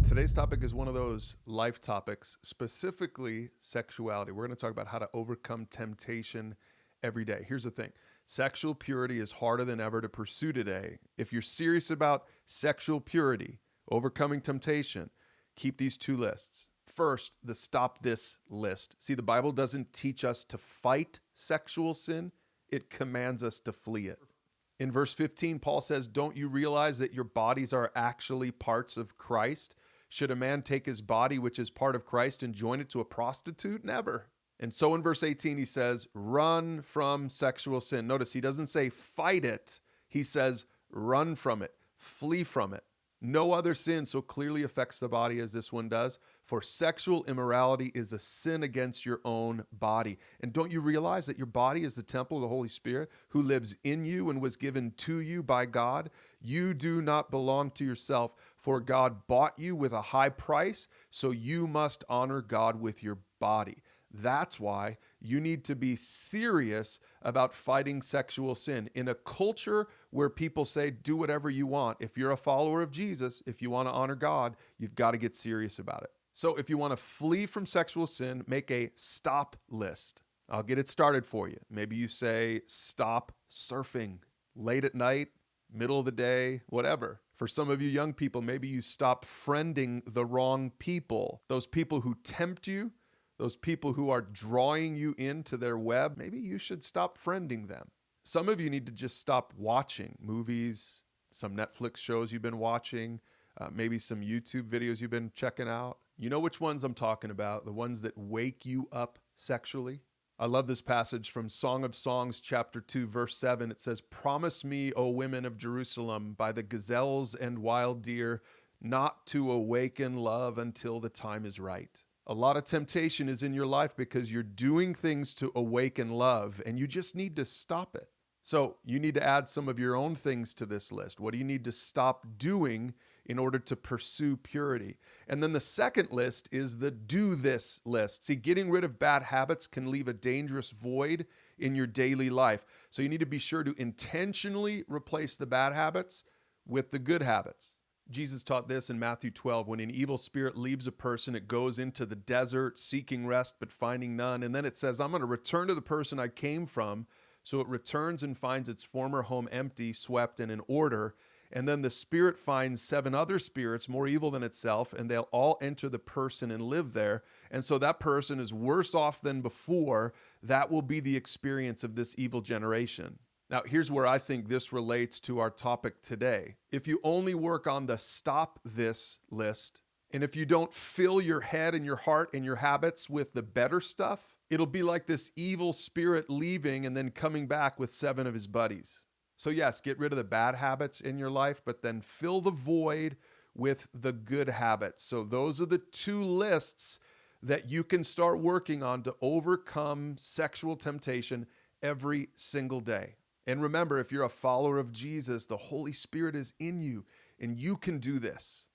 Today's topic is one of those life topics, specifically sexuality. We're going to talk about how to overcome temptation every day. Here's the thing. Sexual purity is harder than ever to pursue today. If you're serious about sexual purity, overcoming temptation, keep these two lists. First, the stop this list. See, the Bible doesn't teach us to fight sexual sin. It commands us to flee it. In verse 15, Paul says, "Don't you realize that your bodies are actually parts of Christ? Should a man take his body, which is part of Christ, and join it to a prostitute? Never." And so in verse 18, he says, run from sexual sin. Notice he doesn't say fight it. He says run from it, flee from it. No other sin so clearly affects the body as this one does. For sexual immorality is a sin against your own body. And don't you realize that your body is the temple of the Holy Spirit who lives in you and was given to you by God? You do not belong to yourself, for God bought you with a high price, so you must honor God with your body. That's why you need to be serious about fighting sexual sin. In a culture where people say, do whatever you want, if you're a follower of Jesus, if you want to honor God, you've got to get serious about it. So if you want to flee from sexual sin, make a stop list. I'll get it started for you. Maybe you say, stop surfing late at night, middle of the day, whatever. For some of you young people, maybe you stop friending the wrong people, those people who tempt you, those people who are drawing you into their web. Maybe you should stop friending them. Some of you need to just stop watching movies, some Netflix shows you've been watching, maybe some YouTube videos you've been checking out. You know which ones I'm talking about, the ones that wake you up sexually. I love this passage from Song of Songs, chapter 2, verse 7. It says, "Promise me, O women of Jerusalem, by the gazelles and wild deer, not to awaken love until the time is right." A lot of temptation is in your life because you're doing things to awaken love, and you just need to stop it. So you need to add some of your own things to this list. What do you need to stop doing in order to pursue purity? And then the second list is the do this list. See, getting rid of bad habits can leave a dangerous void in your daily life. So you need to be sure to intentionally replace the bad habits with the good habits. Jesus taught this in Matthew 12. When an evil spirit leaves a person, it goes into the desert seeking rest but finding none. And then it says, I'm going to return to the person I came from. So it returns and finds its former home empty, swept, and in order. And then the spirit finds 7 other spirits more evil than itself, and they'll all enter the person and live there. And so that person is worse off than before. That will be the experience of this evil generation. Now, here's where I think this relates to our topic today. If you only work on the stop this list, and if you don't fill your head and your heart and your habits with the better stuff, it'll be like this evil spirit leaving and then coming back with 7 of his buddies. So yes, get rid of the bad habits in your life, but then fill the void with the good habits. So those are the 2 lists that you can start working on to overcome sexual temptation every single day. And remember, if you're a follower of Jesus, the Holy Spirit is in you, and you can do this.